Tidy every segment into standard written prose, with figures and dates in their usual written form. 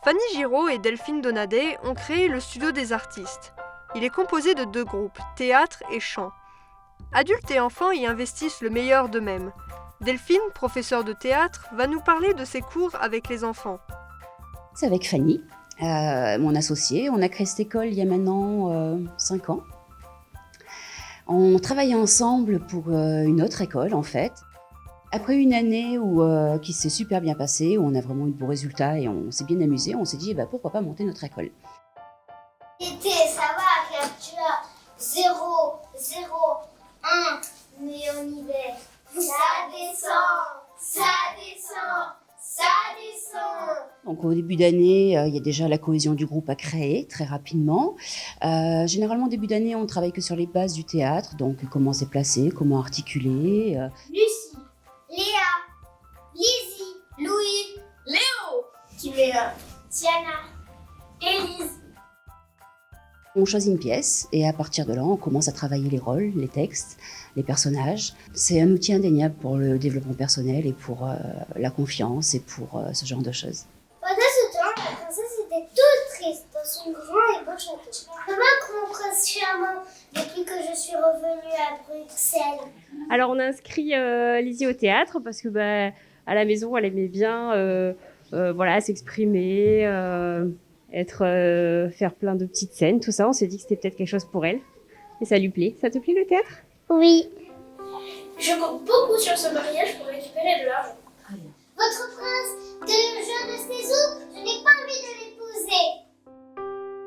Fanny Giraud et Delphine Donadé ont créé le Studio des artistes. Il est composé de 2 groupes, théâtre et chant. Adultes et enfants y investissent le meilleur d'eux-mêmes. Delphine, professeure de théâtre, va nous parler de ses cours avec les enfants. C'est avec Fanny, mon associée. On a créé cette école il y a maintenant 5 ans. On travaillait ensemble pour une autre école en fait. Après une année qui s'est super bien passée, où on a vraiment eu de beaux résultats et on s'est bien amusé, on s'est dit pourquoi pas monter notre école. L'été, ça va, car tu as 0, 0, 1, mais en hiver, ça descend, ça descend, ça descend. Donc au début d'année, il y a déjà la cohésion du groupe à créer très rapidement. Généralement, au début d'année, on travaille que sur les bases du théâtre, donc comment se placer, comment articuler. Lucie, Léa, Lizzie, Louis, Léo, Timéa, Tiana, Élise. On choisit une pièce et à partir de là, on commence à travailler les rôles, les textes, les personnages. C'est un outil indéniable pour le développement personnel et pour la confiance et pour ce genre de choses. Pendant ce temps, la princesse était toute triste dans son grand et beau château. Comment mon prince charmant depuis que je suis revenue à Bruxelles? Alors on a inscrit Lizzie au théâtre parce que à la maison elle aimait bien s'exprimer, faire plein de petites scènes, tout ça. On s'est dit que c'était peut-être quelque chose pour elle et ça lui plaît. Ça te plaît le théâtre? Oui. Je compte beaucoup sur ce mariage pour récupérer de l'argent. Votre prince, de je ne sais où, je n'ai pas envie de l'épouser.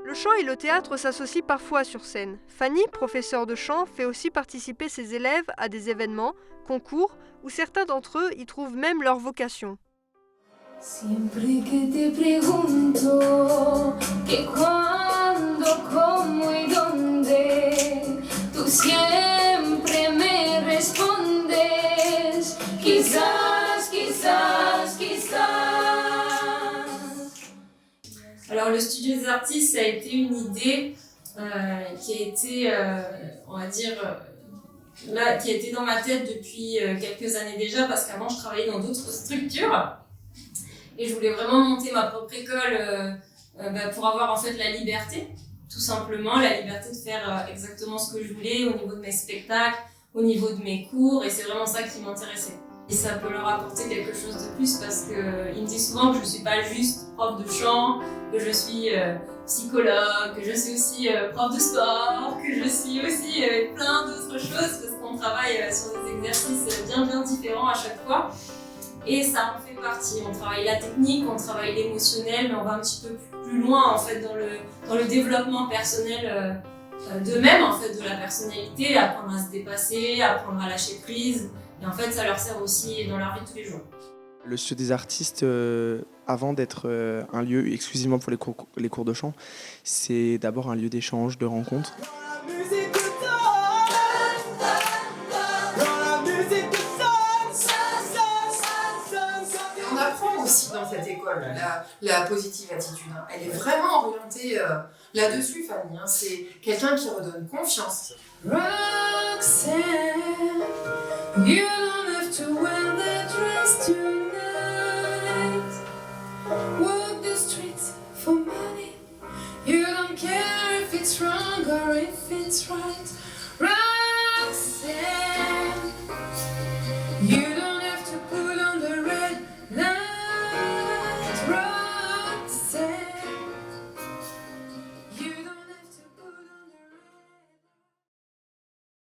Le chant et le théâtre s'associent parfois sur scène. Fanny, professeure de chant, fait aussi participer ses élèves à des événements, concours, où certains d'entre eux y trouvent même leur vocation. Siempre que te pregunto que cuándo, cómo y dónde, tú siempre me respondes, quizás, quizás, quizás. Alors le Studio des artistes, ça a été une idée qui a été, qui a été dans ma tête depuis quelques années déjà, parce qu'avant je travaillais dans d'autres structures. Et je voulais vraiment monter ma propre école pour avoir en fait la liberté, tout simplement, la liberté de faire exactement ce que je voulais au niveau de mes spectacles, au niveau de mes cours, et c'est vraiment ça qui m'intéressait. Et ça peut leur apporter quelque chose de plus parce qu'ils me disent souvent que je ne suis pas juste prof de chant, que je suis psychologue, que je suis aussi prof de sport, que je suis aussi plein d'autres choses parce qu'on travaille sur des exercices bien différents à chaque fois. Et ça en fait partie. On travaille la technique, on travaille l'émotionnel, mais on va un petit peu plus loin en fait dans le développement personnel d'eux-mêmes, en fait, de la personnalité, apprendre à se dépasser, apprendre à lâcher prise. Et en fait, ça leur sert aussi dans leur vie de tous les jours. Le Studio des artistes, avant d'être un lieu exclusivement pour les cours de chant, c'est d'abord un lieu d'échange, de rencontre. On apprend aussi dans cette école la positive attitude. Elle est vraiment orientée là-dessus, Fanny. C'est quelqu'un qui redonne confiance. Roxanne, you don't have to wear that dress tonight. Walk the streets for money. You don't care if it's wrong or if it's right. Roxanne, you